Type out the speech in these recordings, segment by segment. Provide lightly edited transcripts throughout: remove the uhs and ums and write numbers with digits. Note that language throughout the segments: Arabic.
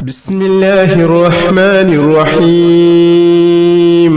بسم الله الرحمن الرحيم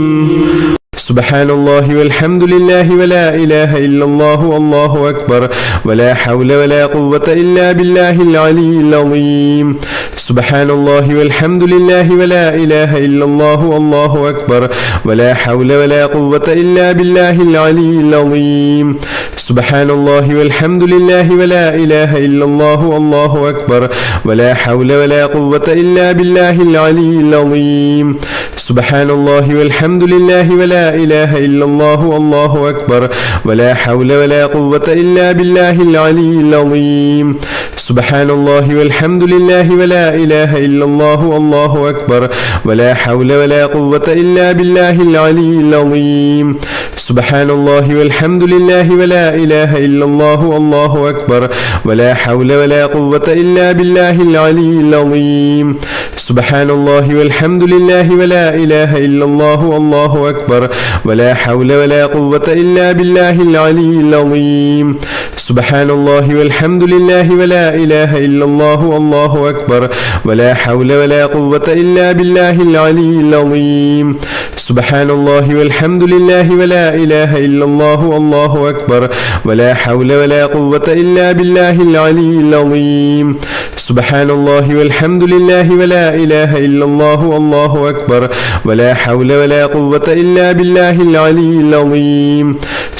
سبحان الله والحمد لله ولا إله إلا الله والله أكبر ولا حول ولا قوة إلا بالله العلي العظيم سبحان الله والحمد لله ولا إله إلا الله والله أكبر ولا حول ولا قوة إلا بالله العلي العظيم سبحان الله والحمد لله ولا إله إلا الله والله أكبر ولا حول ولا قوة إلا بالله العلي العظيم سبحان الله والحمد لله ولا إله إلا الله والله أكبر ولا حول ولا قوة إلا بالله العلي العظيم سبحان الله والحمد لله ولا إله إلا الله والله أكبر ولا حول ولا قوة إلا بالله العلي العظيم سبحان الله والحمد لله ولا إله إلا الله والله أكبر ولا حول ولا قوة إلا بالله العلي العظيم سبحان الله والحمد لله ولا إله إلا الله والله أكبر ولا حول ولا قوة إلا بالله العلي العظيم سبحان الله والحمد لله ولا إله إلا الله والله أكبر ولا حول ولا قوة إلا بالله العلي العظيم سبحان الله والحمد لله ولا إله إلا الله والله أكبر ولا حول ولا قوة إلا بالله العلي العظيم سبحان الله والحمد لله ولا إله إلا الله والله أكبر ولا حول ولا قوة إلا بالله العلي العظيم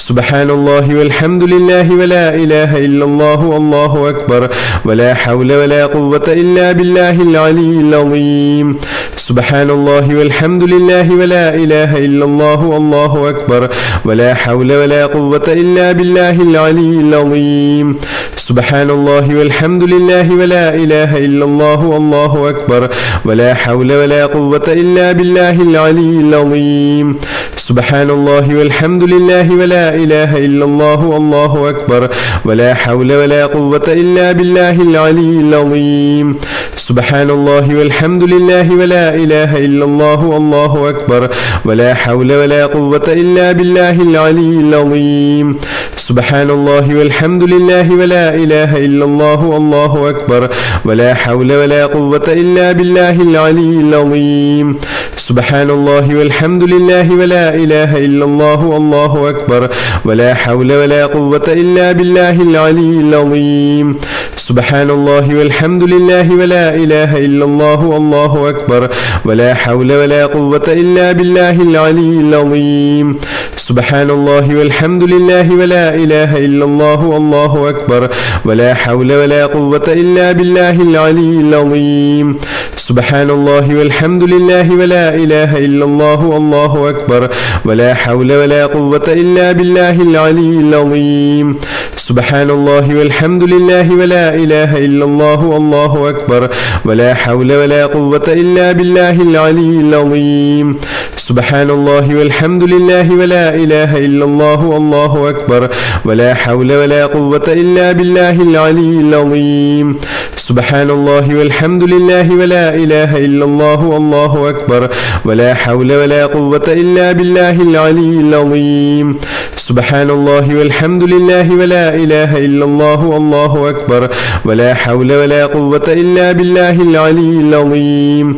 سبحان الله والحمد لله ولا إله إلا الله والله أكبر ولا حول ولا قوة إلا بالله العلي العظيم سبحان الله والحمد لله ولا إله إلا الله والله أكبر ولا حول ولا قوة إلا بالله العلي العظيم سبحان الله والحمد لله ولا إله إلا الله والله أكبر ولا حول ولا قوة إلا بالله العلي العظيم سبحان الله والحمد لله ولا إله إلا الله والله أكبر ولا حول ولا قوة إلا بالله العلي العظيم سبحان الله والحمد لله ولا إله إلا الله والله أكبر ولا حول ولا قوة إلا بالله العلي العظيم سبحان الله والحمد لله ولا إله إلا الله والله أكبر ولا حول ولا قوة إلا بالله العلي العظيم سبحان الله والحمد لله ولا إله إلا الله والله أكبر ولا حول ولا قوة إلا بالله العلي العظيم سبحان الله والحمد لله ولا إله إلا الله والله أكبر ولا حول ولا قوة إلا بالله العلي العظيم سبحان الله والحمد لله ولا إله إلا الله والله أكبر ولا حول ولا قوة إلا بالله العلي العظيم سبحان الله والحمد لله ولا إله إلا الله والله أكبر ولا حول ولا قوة إلا بالله العلي العظيم سبحان الله والحمد لله ولا إله إلا الله والله أكبر ولا حول ولا قوة إلا بالله العلي العظيم سبحان الله والحمد لله ولا إله إلا الله والله أكبر ولا حول ولا قوة إلا بالله العلي العظيم سبحان الله والحمد لله ولا إله إلا الله والله أكبر ولا حول ولا قوة إلا بالله العلي العظيم سبحان الله والحمد لله ولا إله إلا الله والله أكبر ولا حول ولا قوة إلا بالله العلي العظيم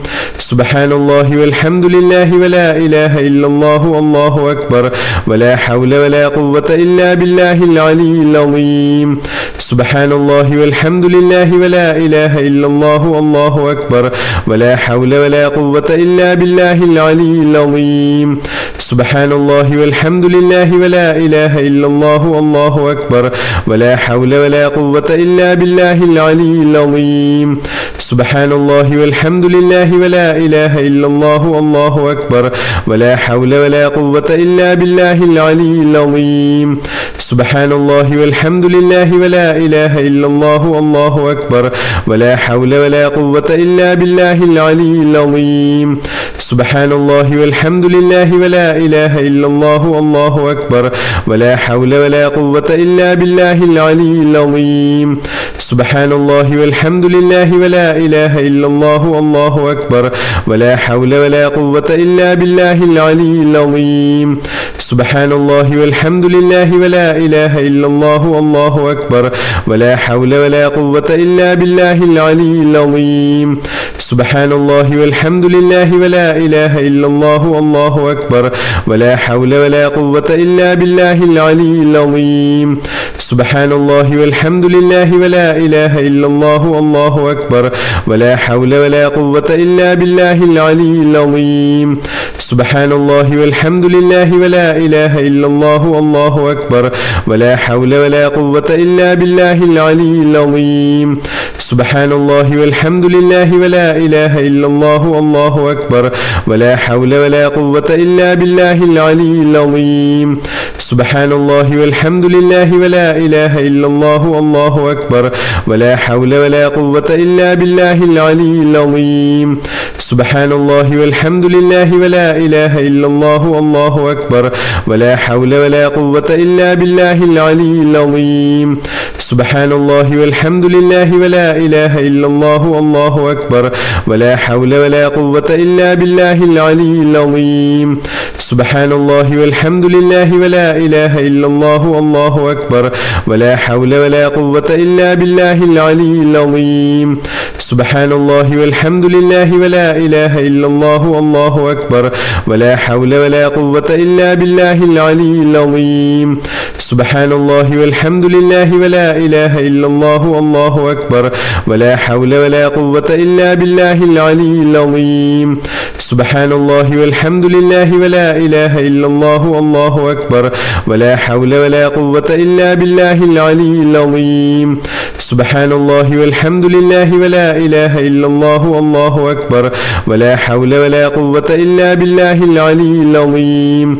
سبحان الله والحمد لله ولا إله إلا الله والله أكبر ولا حول ولا قوة إلا بالله العلي العظيم سبحان الله والحمد لله ولا إله إلا الله والله أكبر ولا حول ولا قوة إلا بالله العلي العظيم سبحان الله والحمد لله ولا إله إلا الله والله أكبر ولا حول ولا قوة إلا بالله العلي العظيم سبحان الله والحمد لله ولا إله إلا الله والله أكبر ولا حول ولا قوة إلا بالله العلي العظيم سبحان الله والحمد لله ولا إله إلا الله والله أكبر ولا حول ولا قوة إلا بالله العلي العظيم سبحان الله والحمد لله ولا إله إلا الله والله أكبر ولا حول ولا قوة إلا بالله العلي العظيم سبحان الله والحمد لله ولا إله إلا الله والله أكبر ولا حول ولا قوة إلا بالله العلي العظيم سبحان الله والحمد لله ولا إله إلا الله والله أكبر ولا حول ولا قوة إلا بالله العلي العظيم سبحان الله والحمد لله ولا إله إلا الله والله أكبر ولا حول ولا قوة إلا بالله العلي العظيم سبحان الله والحمد لله ولا إله إلا الله والله أكبر ولا حول ولا قوة إلا بالله العلي العظيم سبحان الله والحمد لله ولا إله إلا الله والله أكبر ولا حول ولا قوة إلا بالله العلي العظيم سبحان الله والحمد لله ولا إله إلا الله والله أكبر ولا حول ولا قوة إلا بالله العلي العظيم سبحان الله والحمد لله ولا إله إلا الله والله أكبر ولا حول ولا قوة إلا بالله العلي العظيم سبحان الله والحمد لله ولا إله إلا الله والله أكبر ولا حول ولا قوة إلا بالله العلي العظيم سبحان الله والحمد لله ولا إله إلا الله والله أكبر ولا حول ولا قوة إلا بالله العلي العظيم سبحان الله والحمد لله ولا إله إلا الله والله أكبر ولا حول ولا قوة إلا بالله العلي العظيم سبحان الله والحمد لله ولا إله إلا الله والله أكبر ولا حول ولا قوة إلا بالله العلي العظيم سبحان الله والحمد لله ولا إله إلا الله والله أكبر ولا حول ولا قوة إلا بالله العلي العظيم سبحان الله والحمد لله ولا إله إلا الله والله أكبر ولا حول ولا قوة إلا بالله العلي العظيم سبحان الله والحمد لله ولا إله إلا الله والله أكبر ولا حول ولا قوة إلا بالله العلي العظيم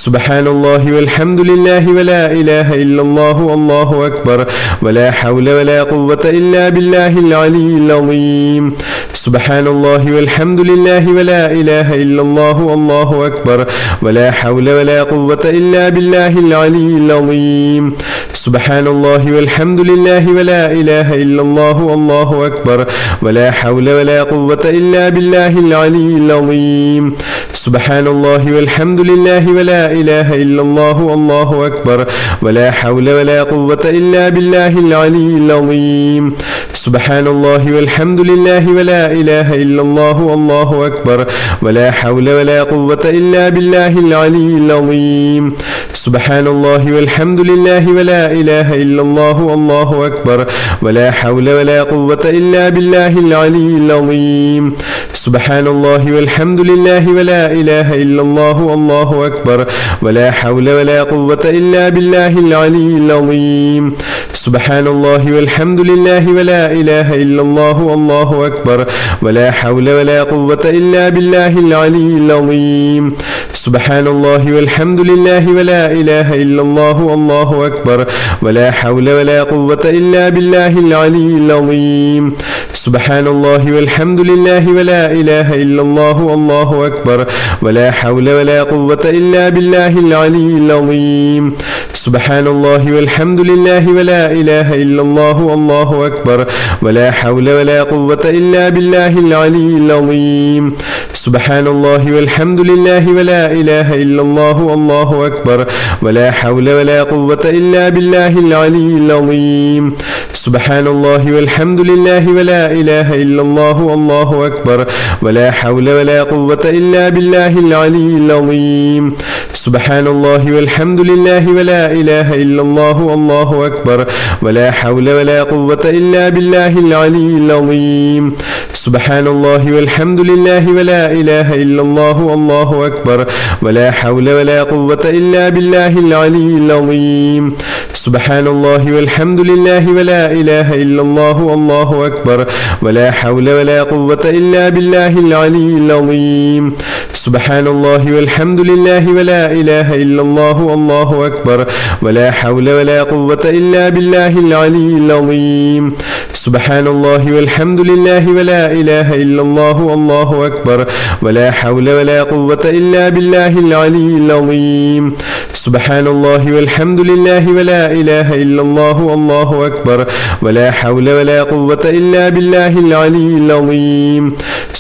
سبحان الله والحمد لله ولا إله إلا الله والله أكبر ولا حول ولا قوة إلا بالله العلي العظيم سبحان الله والحمد لله ولا إله إلا الله والله أكبر ولا حول ولا قوة إلا بالله العلي العظيم سبحان الله والحمد لله ولا إله إلا الله والله أكبر ولا حول ولا قوة إلا بالله العلي العظيم سبحان الله والحمد لله ولا إله إلا الله والله أكبر ولا حول ولا قوة إلا بالله العلي العظيم سبحان الله والحمد لله ولا إله إلا الله والله أكبر ولا حول ولا قوة إلا بالله العلي العظيم سبحان الله والحمد لله ولا إله إلا الله والله أكبر ولا حول ولا قوة إلا بالله العلي العظيم سبحان الله والحمد لله ولا إله إلا الله والله أكبر ولا حول ولا قوة إلا بالله العلي العظيم سبحان الله والحمد لله ولا إله إلا الله والله أكبر ولا حول ولا قوة إلا بالله العلي العظيم سبحان الله والحمد لله ولا إله إلا الله والله أكبر ولا حول ولا قوة إلا بالله العلي العظيم سبحان الله والحمد لله ولا إله إلا الله والله أكبر ولا حول ولا قوة إلا بالله العلي العظيم سبحان الله والحمد لله ولا إله إلا الله والله أكبر ولا حول ولا قوة إلا بالله العلي العظيم سبحان الله والحمد لله ولا إله إلا الله والله أكبر ولا حول ولا قوة إلا بالله العلي العظيم سبحان الله والحمد لله ولا إله إلا الله والله أكبر ولا حول ولا قوة إلا بالله العلي العظيم سبحان الله والحمد لله ولا إله إلا الله والله أكبر ولا حول ولا قوة إلا بالله العلي العظيم سبحان الله والحمد لله ولا إله إلا الله والله أكبر ولا حول ولا قوة إلا بالله العلي العظيم سبحان الله والحمد لله ولا إله إلا الله والله أكبر ولا حول ولا قوة إلا بالله العلي العظيم سبحان الله والحمد لله ولا إله إلا الله والله أكبر ولا حول ولا قوة إلا بالله العلي العظيم سبحان الله والحمد لله ولا إله إلا الله والله أكبر ولا حول ولا قوة إلا بالله العلي العظيم سبحان الله والحمد لله ولا إله إلا الله والله أكبر ولا حول ولا قوة إلا بالله العلي العظيم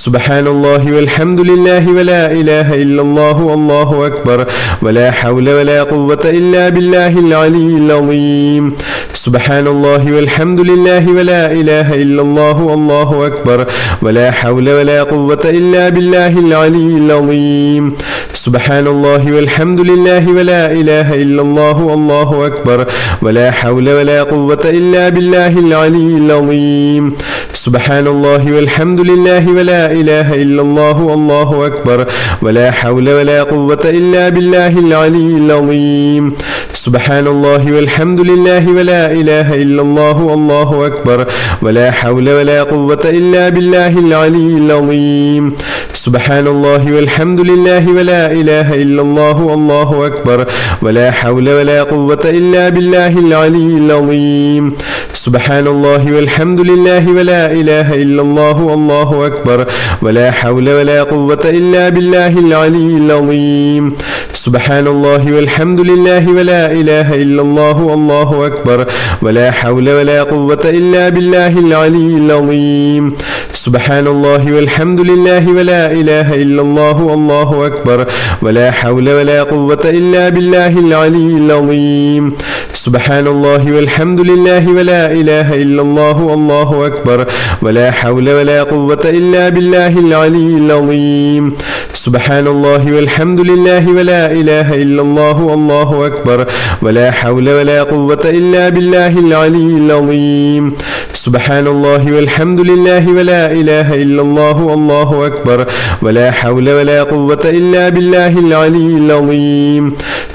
سبحان الله والحمد لله ولا إله إلا الله والله أكبر ولا حول ولا قوة إلا بالله العلي العظيم سبحان الله والحمد لله ولا إله إلا الله والله أكبر ولا حول ولا قوة إلا بالله العلي العظيم سبحان الله والحمد لله ولا إله إلا الله والله أكبر ولا حول ولا قوة إلا بالله العلي العظيم سبحان الله والحمد لله ولا إله إلا الله والله أكبر ولا حول ولا قوة إلا بالله العلي العظيم سبحان الله والحمد لله ولا إله إلا الله والله أكبر ولا حول ولا قوة إلا بالله العلي العظيم سبحان الله والحمد لله ولا إله إلا الله والله أكبر ولا حول ولا قوة إلا بالله العلي العظيم سبحان الله والحمد لله ولا إله إلا الله والله أكبر ولا حول ولا قوة إلا بالله العلي العظيم سبحان الله والحمد لله ولا إله إلا الله والله أكبر ولا حول ولا قوة إلا بالله العلي العظيم سبحان الله والحمد لله ولا إله إلا الله والله أكبر ولا حول ولا قوة إلا بالله العلي العظيم سبحان الله والحمد لله ولا إله إلا الله والله أكبر ولا حول ولا قوة إلا بالله العلي العظيم سبحان الله والحمد لله ولا إله إلا الله والله أكبر ولا حول ولا قوة إلا بالله العلي العظيم سبحان الله والحمد لله ولا إله إلا الله والله أكبر ولا حول ولا قوة إلا بالله العلي العظيم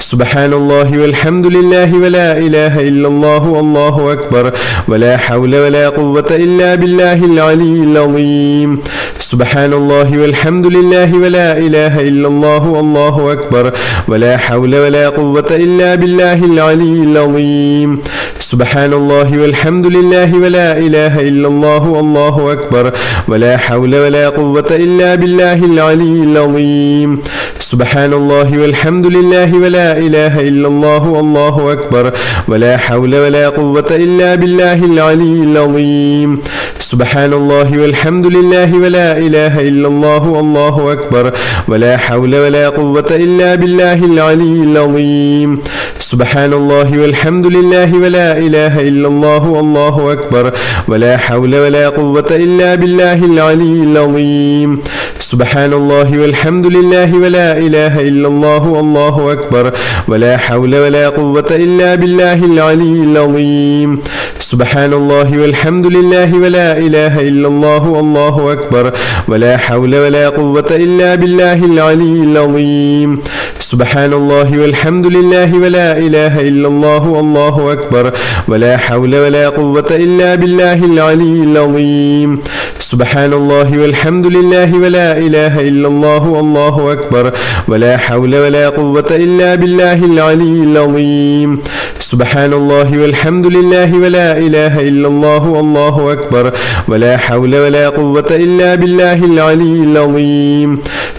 سبحان الله والحمد لله ولا إله إلا الله والله أكبر ولا حول ولا قوة إلا بالله العلي العظيم سبحان الله والحمد لله ولا إله إلا الله والله أكبر ولا حول ولا قوة إلا بالله العلي العظيم سبحان الله والحمد لله ولا إله إلا الله والله أكبر ولا حول ولا قوة إلا بالله العلي العظيم سبحان الله والحمد لله ولا إله إلا الله والله أكبر ولا حول ولا قوة إلا بالله العلي العظيم سبحان الله والحمد لله ولا إله إلا الله والله أكبر ولا حول ولا قوة إلا بالله العلي العظيم سبحان الله والحمد لله ولا إله إلا الله والله أكبر ولا حول ولا قوة إلا بالله العلي العظيم سبحان الله والحمد لله ولا إله إلا الله والله أكبر ولا حول ولا قوة إلا بالله العلي العظيم سبحان الله والحمد لله ولا إله إلا الله والله أكبر ولا حول ولا قوة إلا بالله العلي العظيم سبحان الله والحمد لله ولا إله إلا الله والله أكبر ولا حول ولا قوة إلا بالله العلي العظيم سبحان الله والحمد لله ولا إله إلا الله والله أكبر ولا حول ولا قوة إلا بالله العلي العظيم سبحان الله والحمد لله ولا إله إلا الله والله أكبر ولا حول ولا قوة إلا بالله العلي العظيم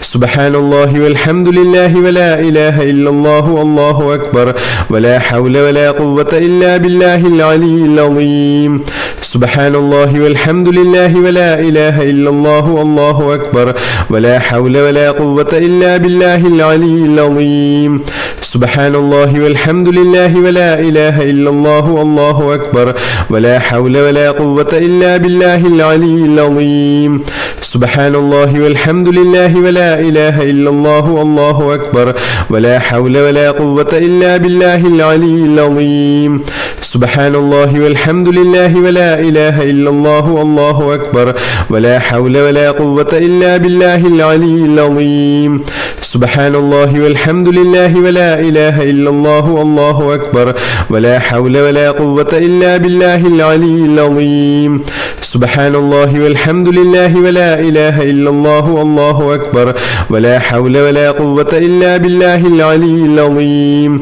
سبحان الله والحمد لله ولا إله إلا الله والله أكبر ولا حول ولا قوة إلا بالله العلي العظيم سبحان الله والحمد لله ولا إله إلا الله والله أكبر ولا حول ولا قوة إلا بالله العلي العظيم سبحان الله والحمد لله ولا إله إلا الله والله أكبر ولا حول ولا قوة إلا بالله العلي العظيم سبحان الله والحمد لله ولا إله إلا الله والله أكبر ولا حول ولا قوة إلا بالله العلي العظيم سبحان الله والحمد لله ولا إله إلا الله والله أكبر ولا حول ولا قوة إلا بالله العلي العظيم سبحان الله والحمد لله ولا إله إلا الله والله أكبر ولا حول ولا قوة إلا بالله العلي العظيم سبحان الله والحمد لله ولا إله إلا الله والله أكبر ولا حول ولا قوة إلا بالله العلي العظيم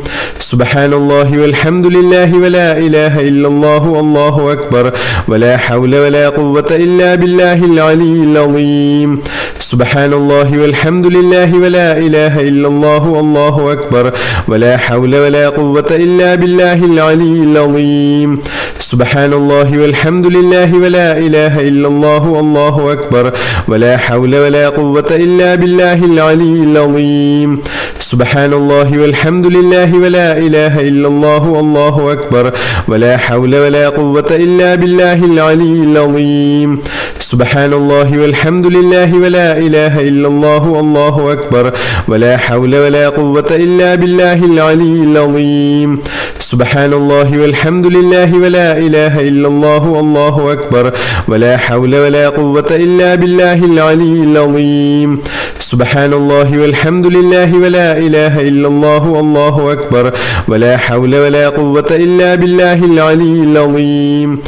سبحان الله والحمد لله ولا إله إلا الله والله أكبر ولا حول ولا قوة إلا بالله العلي العظيم سبحان الله والحمد لله ولا إله إلا الله والله أكبر ولا حول ولا قوة إلا بالله العلي العظيم سبحان الله والحمد لله ولا إله إلا الله والله أكبر ولا حول ولا قوة إلا بالله العلي العظيم سبحان الله والحمد لله ولا إله إلا الله والله أكبر ولا حول ولا قوة إلا بالله العلي العظيم سبحان الله والحمد لله ولا إله إلا الله والله أكبر ولا حول ولا قوة إلا بالله العلي العظيم سبحان الله والحمد لله ولا إله إلا الله والله أكبر ولا حول ولا قوة إلا بالله العلي العظيم سبحان الله والحمد لله ولا إله إلا الله والله أكبر ولا حول ولا قوة إلا بالله العلي العظيم